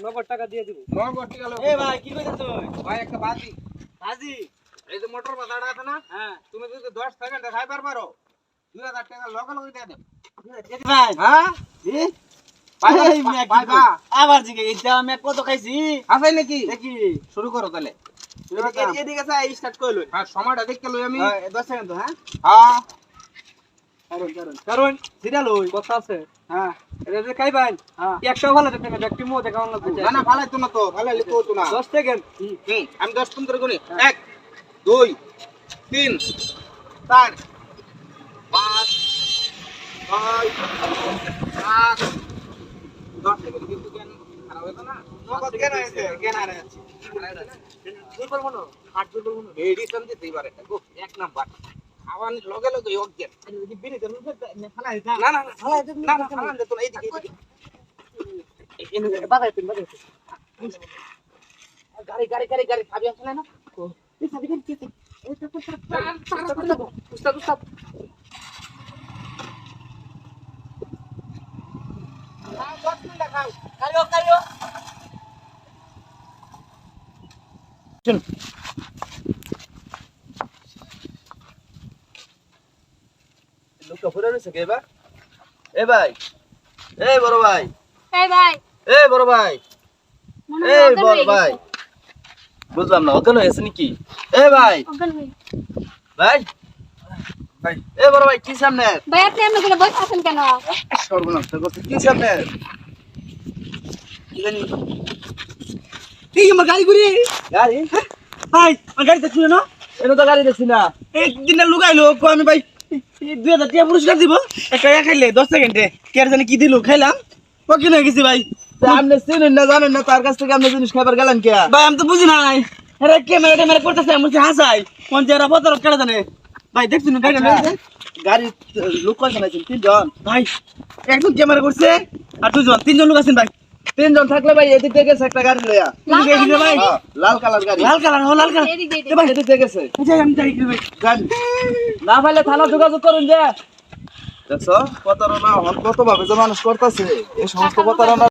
নগদ টাকা দিয়ে দিব। নগদ টাকা লও। এ ভাই কি কইতাছ তুই? ভাই একটা বাজি। হাজি এই যে মোটর বাজারটা আছে না? হ্যাঁ তুমি যদি 10 সেকেন্ড খাইবার পারো 2000 টাকা লগে লগে দিয়ে দেব। ভাই হ্যাঁ? এ ভাই এই মিয়া কি ভাই কই? আবার জিগে এটা আমি কত খাইছি আছে নাকি? দেখি শুরু করো তাহলে। এদিকে যা স্টার্ট কইলো হ্যাঁ সময়টা দেখতে লই আমি। 10 সেকেন্ড তো হ্যাঁ হ্যাঁ কারণ সিরিয়াল হই কথা আছে হ্যাঁ এটা যে খাই ভাই হ্যাঁ। একটাও ভালো দেখতে না ব্যক্তি মো দেখা অন্য না না ফালাই তো না তো ফালাই লিখো তো না। 10 সেকেন্ড আমি 10 15 গুনি 1 2 3 4 5 6 7 10 সেকেন্ড কিন্তু কেন খারাপ হতো না নগদ কেন আছে কেন আর আছে দুর্বল মনো হাত দুর্বল মনো মেডিসিন দিতে এবারে গো এক নাম্বার খাওয়ার লগে লগে অজ্ঞান বিনি দেন ফালা না না না না না ফালান দে তো না এইদিকে এইদিকে বাজাই তুমি বাজাই গাড়ি গাড়ি গাড়ি গাড়ি চাবি আসলে না এই সাবি কেন কি এই তো উস্তাদ উস্তাদ খাও 10 মিনিট খাও কাইও কাইও লোকটা পড়ে রয়েছে কে এবার? এ ভাই, এই বড় ভাই, এই ভাই এই বড় ভাই, মনে এই হয় অজ্ঞান বড় হয়ে ভাই। গেছে। বুঝলাম না, অজ্ঞান হয়েছে নাকি? এ ভাই, অজ্ঞান হয়ে ভাই, ভাই, এ বড় ভাই, কি সামনে? ভাই আপনি এমনি করে বসে আছেন কেন? সর্বনাশ করছে, কি সামনে? কি জানি এই আমার গাড়ি ঘুরি গাড়ি? ভাই আমার গাড়ি দেখছিস না এনে তো গাড়ি দেখছি না। একদিন লুকাইলো আমি ভাই 2000 টাকা পুরস্কার দিব একটা খাইলে 10 সেকেন্ডে কে আর জানি কি দিল খাইলাম ওকে হয়ে গেছি ভাই তা আপনি চিনেন না জানেন না তার কাছ থেকে আপনি জিনিস খাবার গেলেন কে? ভাই আমি তো বুঝি নাই আরে ক্যামেরা ট্যামেরা করতেছে আমি বলছি হাসাই কোন জায়গা পতর কেটে জানে ভাই দেখছিস না গাড়ি গাড়ি লোক কয়জন আছেন? 3 জন। ভাই একদম ক্যামেরা করছে আর দুজন তিনজন লোক আছেন ভাই 3 জন থাকলে ভাই এদিক থেকে গেছে একটা গাড়ি লইয়া। লাল ঠিক আছে কালার ভাই। হ্যাঁ, লাল কালার গাড়ি। লাল কালার লাল কালার এদিক দিয়ে এ ভাই এদিক থেকে গেছে। এই যে আমি যাই ভাই গাড়ি। না পাইলে থানা যোগাযোগ করুন যে। দেখছো প্রতারণা কত ভাবে যে মানুষ করতেছে এই সমস্ত প্রতারণা